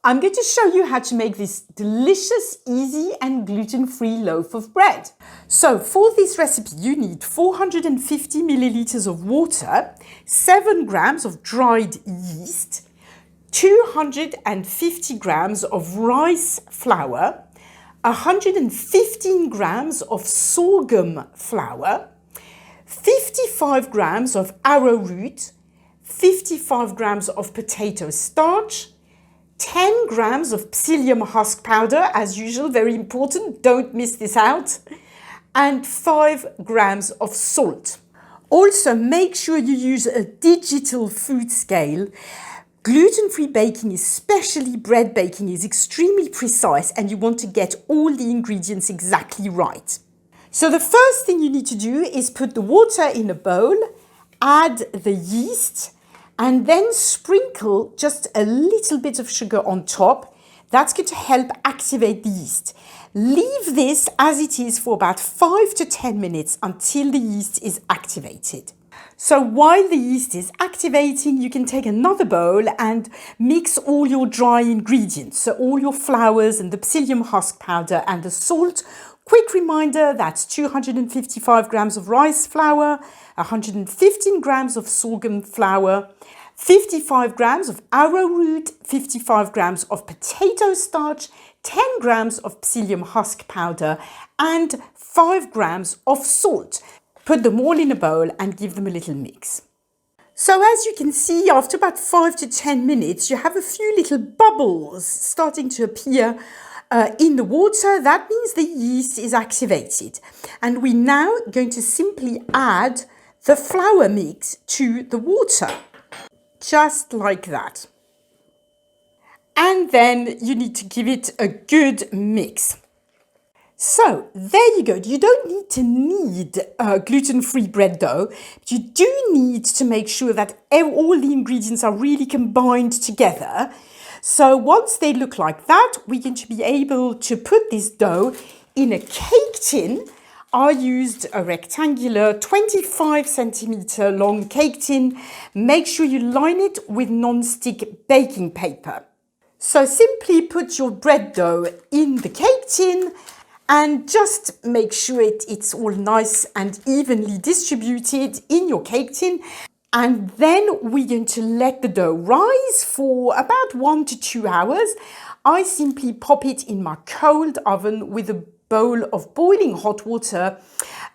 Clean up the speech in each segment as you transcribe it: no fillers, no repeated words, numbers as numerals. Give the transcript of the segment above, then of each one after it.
I'm going to show you how to make this delicious, easy and gluten-free loaf of bread. So for this recipe, you need 450 milliliters of water, 7 grams of dried yeast, 250 grams of rice flour, 115 grams of sorghum flour, 55 grams of arrowroot, 55 grams of potato starch, 10 grams of psyllium husk powder, as usual, very important, don't miss this out, and 5 grams of salt. Also, make sure you use a digital food scale. Gluten-free baking, especially bread baking, is extremely precise and you want to get all the ingredients exactly right. So the first thing you need to do is put the water in a bowl, add the yeast, and then sprinkle just a little bit of sugar on top. That's going to help activate the yeast. Leave this as it is for about 5 to 10 minutes until the yeast is activated. So while the yeast is activating, you can take another bowl and mix all your dry ingredients. So all your flours and the psyllium husk powder and the salt. Quick reminder, that's 255 grams of rice flour, 115 grams of sorghum flour, 55 grams of arrowroot, 55 grams of potato starch, 10 grams of psyllium husk powder, and 5 grams of salt. Put them all in a bowl and give them a little mix. So as you can see, after about 5 to 10 minutes, you have a few little bubbles starting to appear in the water. That means the yeast is activated. And we're now going to simply add the flour mix to the water, just like that. And then you need to give it a good mix. So there you go. You don't need to knead gluten-free bread dough, but you do need to make sure that all the ingredients are really combined together. So once they look like that, we're going to be able to put this dough in a cake tin. I used a rectangular 25 centimeter long cake tin. Make sure you line it with non-stick baking paper. So simply put your bread dough in the cake tin and just make sure it's all nice and evenly distributed in your cake tin. And then we're going to let the dough rise for about 1 to 2 hours. I simply pop it in my cold oven with a bowl of boiling hot water.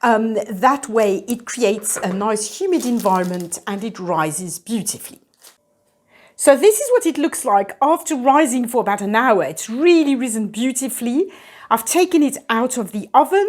That way it creates a nice humid environment and it rises beautifully. So this is what it looks like after rising for about an hour. It's really risen beautifully. I've taken it out of the oven.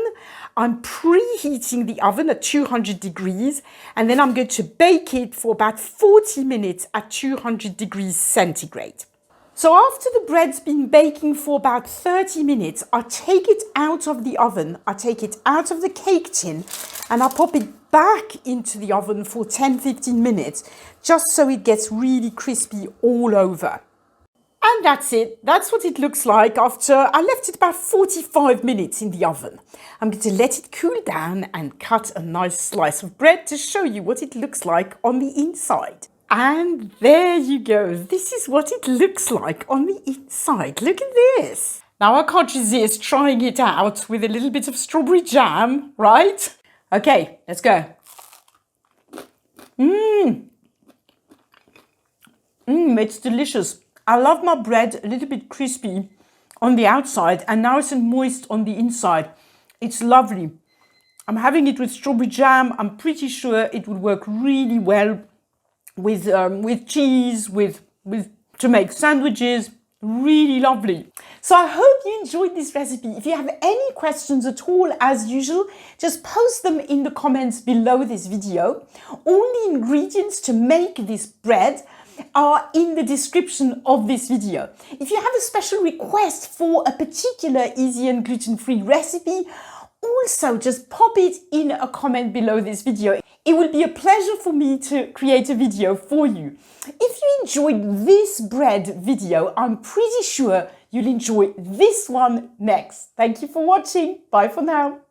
I'm preheating the oven at 200 degrees and then I'm going to bake it for about 40 minutes at 200 degrees centigrade. So after the bread's been baking for about 30 minutes, I take it out of the oven, I take it out of the cake tin and I pop it back into the oven for 10-15 minutes, just so it gets really crispy all over. And that's it. That's what it looks like after I left it about 45 minutes in the oven. I'm going to let it cool down and cut a nice slice of bread to show you what it looks like on the inside. And there you go. This is what it looks like on the inside. Look at this. Now I can't resist trying it out with a little bit of strawberry jam, right? Okay, let's go. It's delicious. I love my bread a little bit crispy on the outside and nice and moist on the inside. It's lovely. I'm having it with strawberry jam. I'm pretty sure it would work really well with cheese, to make sandwiches. Really lovely. So I hope you enjoyed this recipe. If you have any questions at all, as usual, just post them in the comments below this video. All the ingredients to make this bread are in the description of this video. If you have a special request for a particular easy and gluten-free recipe, also just pop it in a comment below this video. It will be a pleasure for me to create a video for you. If you enjoyed this bread video, I'm pretty sure you'll enjoy this one next. Thank you for watching. Bye for now.